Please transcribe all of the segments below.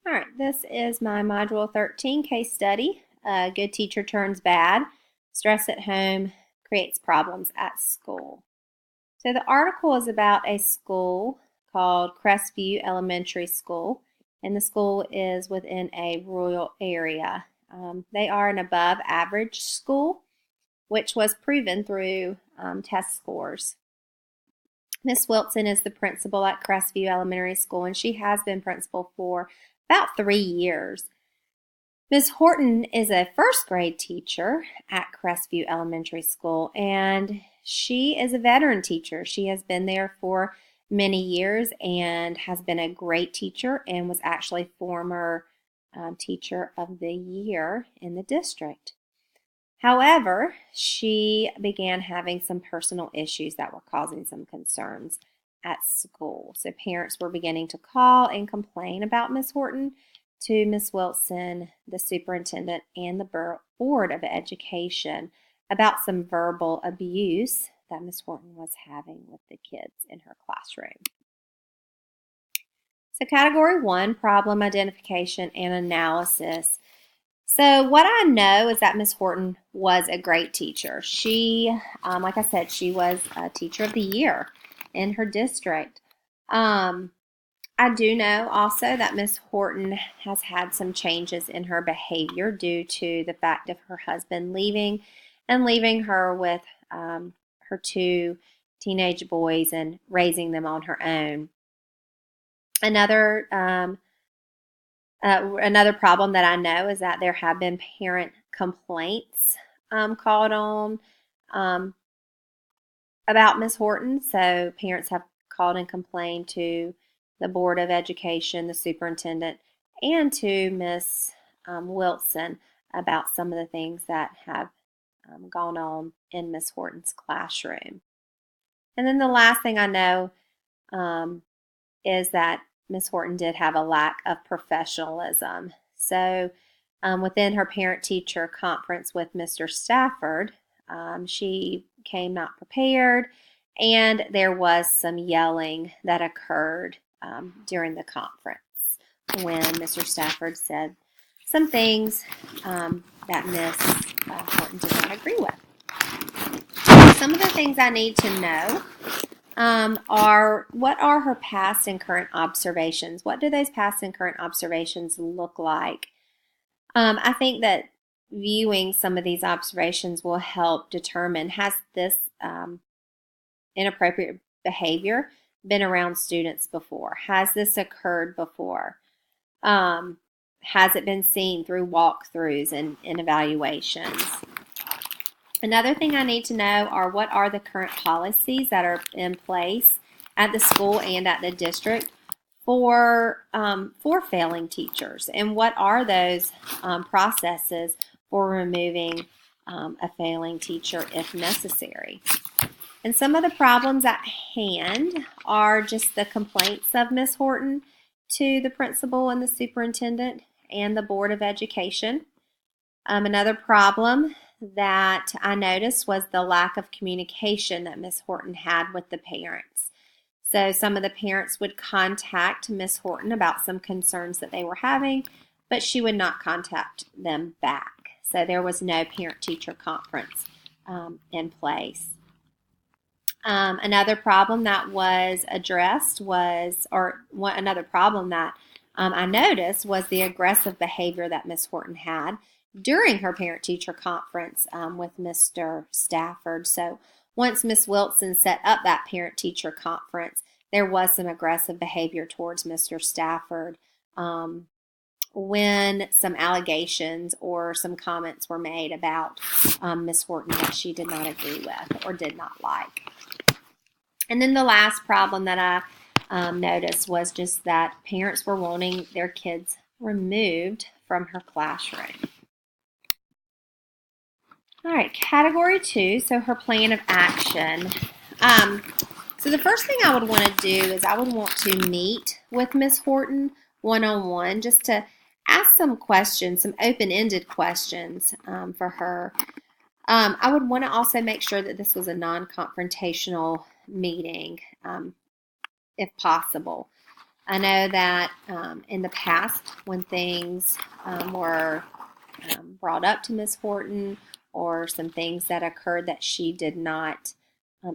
All right, this is my Module 13 case study. Good teacher turns bad. Stress at home creates problems at school. So the article is about a school called Crestview Elementary School, and the school is within a rural area. They are an above average school, which was proven through test scores. Miss Wilson is the principal at Crestview Elementary School, and she has been principal for about 3 years. Ms. Horton is a first grade teacher at Crestview Elementary School, and she is a veteran teacher. She has been there for many years and has been a great teacher and was actually former teacher of the year in the district. However, she began having some personal issues that were causing some concerns at school. So parents were beginning to call and complain about Miss Horton to Miss Wilson, the superintendent, and the Board of Education about some verbal abuse that Miss Horton was having with the kids in her classroom. So category 1, problem identification and analysis. So what I know is that Miss Horton was a great teacher. She, like I said, she was a teacher of the year in her district. I do know also that Miss Horton has had some changes in her behavior due to the fact of her husband leaving and leaving her with her 2 teenage boys and raising them on her own. Another problem that I know is that there have been parent complaints called on about Miss Horton. So parents have called and complained to the Board of Education, the superintendent, and to Miss Wilson about some of the things that have gone on in Miss Horton's classroom. And then the last thing I know is that Miss Horton did have a lack of professionalism. So within her parent-teacher conference with Mr. Stafford, she came not prepared, and there was some yelling that occurred during the conference when Mr. Stafford said some things that Miss Horton did not agree with. Some of the things I need to know are what are her past and current observations? What do those past and current observations look like? I think that viewing some of these observations will help determine, has this inappropriate behavior been around students before? Has this occurred before? Has it been seen through walkthroughs and evaluations? Another thing I need to know are what are the current policies that are in place at the school and at the district for failing teachers, and what are those processes for removing a failing teacher if necessary. And some of the problems at hand are just the complaints of Miss Horton to the principal and the superintendent and the Board of Education. Another problem that I noticed was the lack of communication that Miss Horton had with the parents. So some of the parents would contact Miss Horton about some concerns that they were having, but she would not contact them back. So there was no parent-teacher conference in place. Another problem that was addressed another problem that I noticed was the aggressive behavior that Miss Horton had during her parent-teacher conference with Mr. Stafford. So once Miss Wilson set up that parent-teacher conference, there was some aggressive behavior towards Mr. Stafford when some allegations or some comments were made about Miss Horton that she did not agree with or did not like. And then the last problem that I noticed was just that parents were wanting their kids removed from her classroom. All right, category 2, so her plan of action. So the first thing I would want to do is I would want to meet with Miss Horton one-on-one just to ask some questions, some open-ended questions for her. I would want to also make sure that this was a non-confrontational meeting, if possible. I know that in the past, when things were brought up to Miss Horton, or some things that occurred that she did not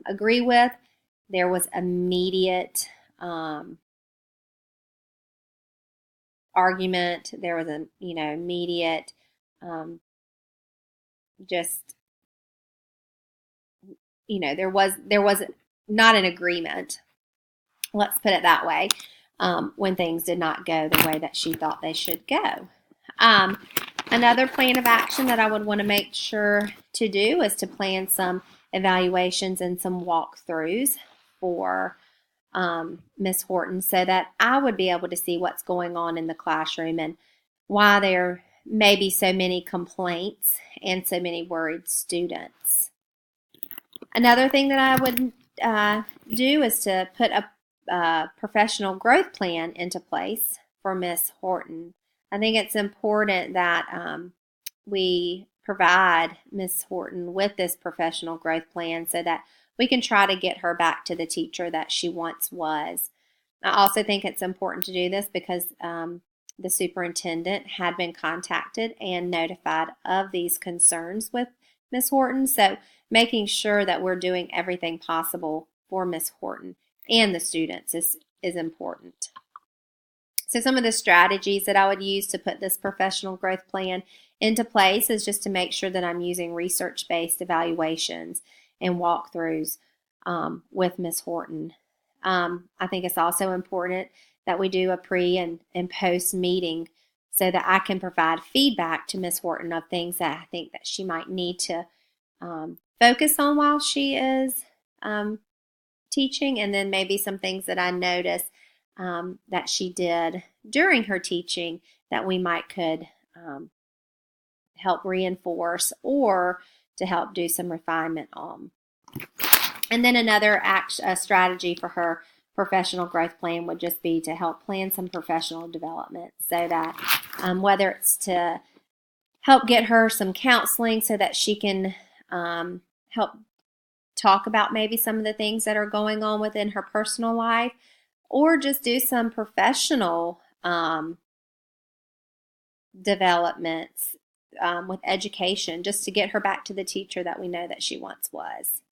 agree with, there was immediate argument. There was a immediate just there was not an agreement. Let's put it that way. When things did not go the way that she thought they should go. Another plan of action that I would want to make sure to do is to plan some evaluations and some walkthroughs for Miss Horton, so that I would be able to see what's going on in the classroom and why there may be so many complaints and so many worried students. Another thing that I would do is to put a professional growth plan into place for Miss Horton. I think it's important that we provide Miss Horton with this professional growth plan so that we can try to get her back to the teacher that she once was. I also think it's important to do this because the superintendent had been contacted and notified of these concerns with Miss Horton. So making sure that we're doing everything possible for Miss Horton and the students is important. So some of the strategies that I would use to put this professional growth plan into place is just to make sure that I'm using research-based evaluations and walkthroughs with Miss Horton. I think it's also important that we do a pre and post meeting so that I can provide feedback to Miss Horton of things that I think that she might need to focus on while she is teaching, and then maybe some things that I notice that she did during her teaching that we could help reinforce or to help do some refinement on. And then another strategy for her professional growth plan would just be to help plan some professional development, so that whether it's to help get her some counseling so that she can help talk about maybe some of the things that are going on within her personal life, or just do some professional developments with education, just to get her back to the teacher that we know that she once was.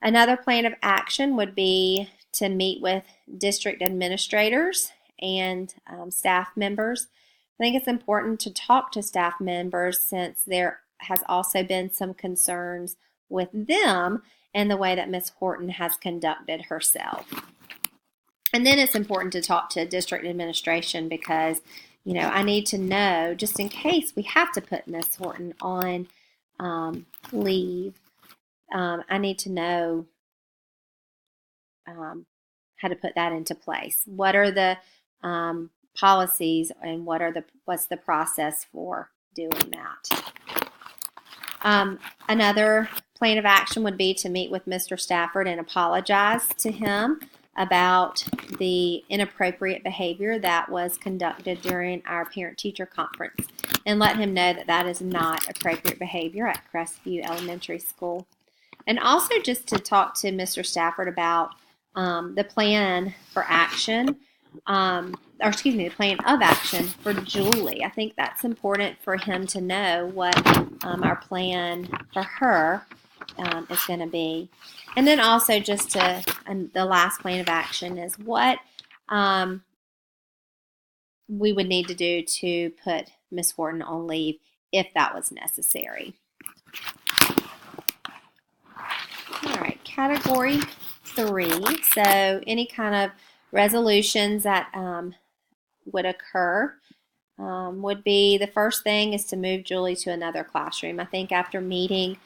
Another plan of action would be to meet with district administrators and staff members. I think it's important to talk to staff members, since there has also been some concerns with them and the way that Miss Horton has conducted herself. And then it's important to talk to district administration, because I need to know, just in case we have to put Miss Horton on leave, I need to know how to put that into place. What are the policies, and what's the process for doing that? Another plan of action would be to meet with Mr. Stafford and apologize to him about the inappropriate behavior that was conducted during our parent-teacher conference, and let him know that that is not appropriate behavior at Crestview Elementary School. And also just to talk to Mr. Stafford about the plan for action, the plan of action for Julie. I think that's important for him to know what our plan for her is going to be. And then also and the last plan of action is what we would need to do to put Miss Horton on leave if that was necessary. All right, category 3. So any kind of resolutions that would occur would be, the first thing is to move Julie to another classroom. I think after meeting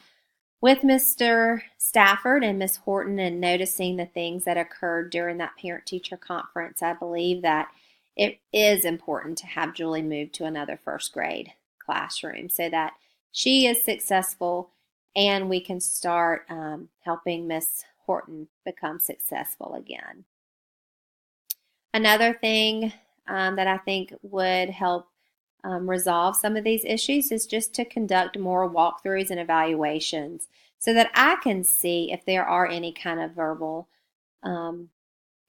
with Mr. Stafford and Miss Horton and noticing the things that occurred during that parent-teacher conference, I believe that it is important to have Julie move to another first grade classroom so that she is successful and we can start helping Miss Horton become successful again. Another thing that I think would help resolve some of these issues is just to conduct more walkthroughs and evaluations so that I can see if there are any kind of verbal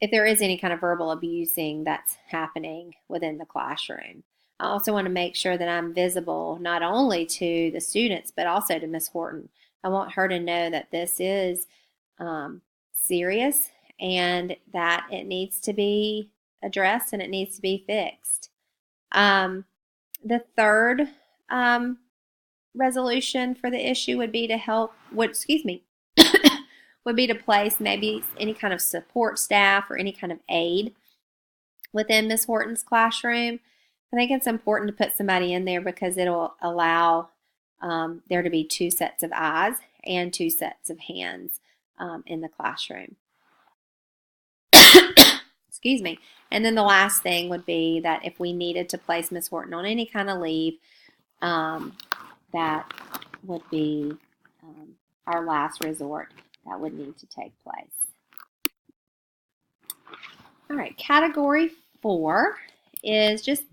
if there is any kind of verbal abusing that's happening within the classroom. I also want to make sure that I'm visible not only to the students but also to Miss Horton. I want her to know that this is serious and that it needs to be addressed and it needs to be fixed. The third resolution for the issue would be to would be to place maybe any kind of support staff or any kind of aid within Miss Horton's classroom. I think it's important to put somebody in there because it'll allow there to be 2 sets of eyes and 2 sets of hands in the classroom. Excuse me. And then the last thing would be that if we needed to place Miss Horton on any kind of leave, that would be our last resort that would need to take place. All right, category 4 is just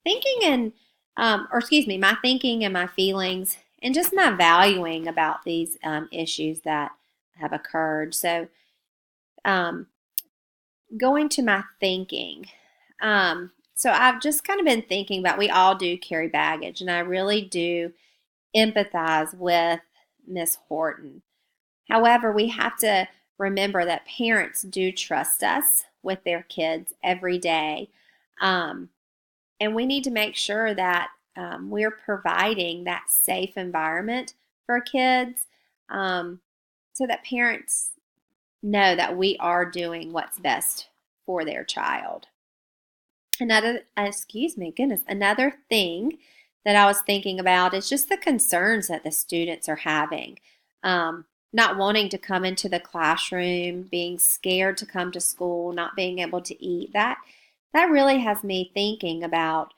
thinking and, my thinking and my feelings and just my valuing about these issues that have occurred. So, going to my thinking. So I've just kind of been thinking about, we all do carry baggage, and I really do empathize with Miss Horton. However, we have to remember that parents do trust us with their kids every day. And we need to make sure that we're providing that safe environment for kids so that parents know that we are doing what's best for their child. Another thing that I was thinking about is just the concerns that the students are having. Not wanting to come into the classroom, being scared to come to school, not being able to eat. That really has me thinking about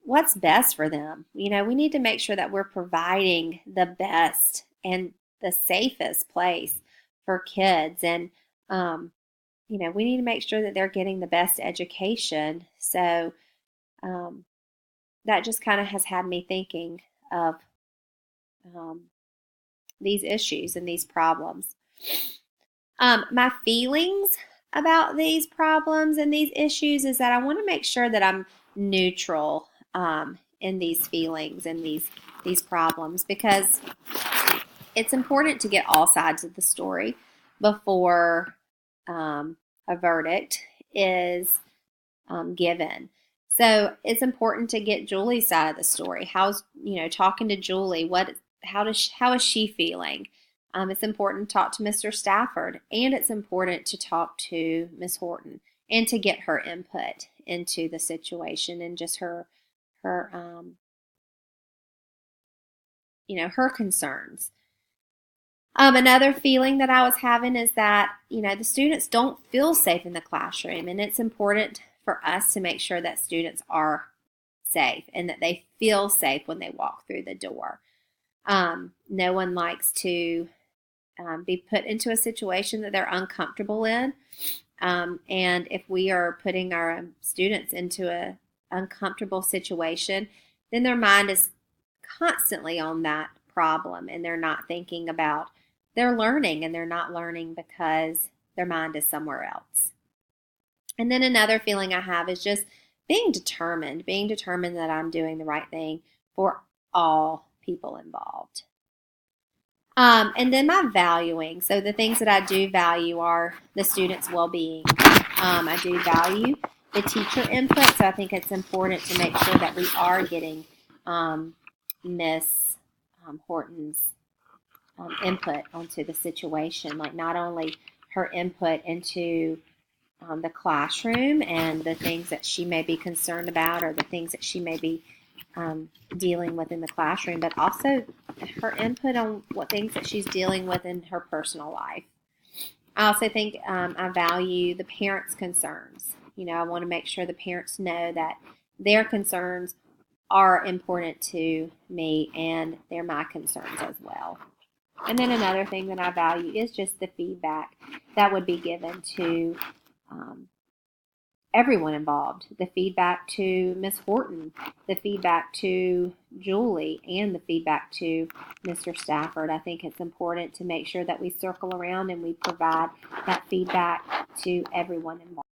what's best for them. We need to make sure that we're providing the best and the safest place for kids. And, we need to make sure that they're getting the best education. So that just kind of has had me thinking of these issues and these problems. My feelings about these problems and these issues is that I want to make sure that I'm neutral in these feelings and these problems, because it's important to get all sides of the story before a verdict is given. So it's important to get Julie's side of the story. How's talking to Julie? How is she feeling? It's important to talk to Mr. Stafford, and it's important to talk to Miss Horton and to get her input into the situation and just her concerns. Another feeling that I was having is that, the students don't feel safe in the classroom, and it's important for us to make sure that students are safe and that they feel safe when they walk through the door. No one likes to be put into a situation that they're uncomfortable in. And if we are putting our students into an uncomfortable situation, then their mind is constantly on that problem, and they're not thinking about their learning, and they're not learning because their mind is somewhere else. And then another feeling I have is just being determined that I'm doing the right thing for all people involved. And then my valuing. So the things that I do value are the students' well-being. I do value the teacher input, so I think it's important to make sure that we are getting Miss Horton's input onto the situation, like not only her input into the classroom and the things that she may be concerned about or the things that she may be dealing with in the classroom, but also her input on what things that she's dealing with in her personal life. I also think I value the parents' concerns. I want to make sure the parents know that their concerns are important to me and they're my concerns as well. And then another thing that I value is just the feedback that would be given to everyone involved, the feedback to Miss Horton, the feedback to Julie, and the feedback to Mr. Stafford. I think it's important to make sure that we circle around and we provide that feedback to everyone involved.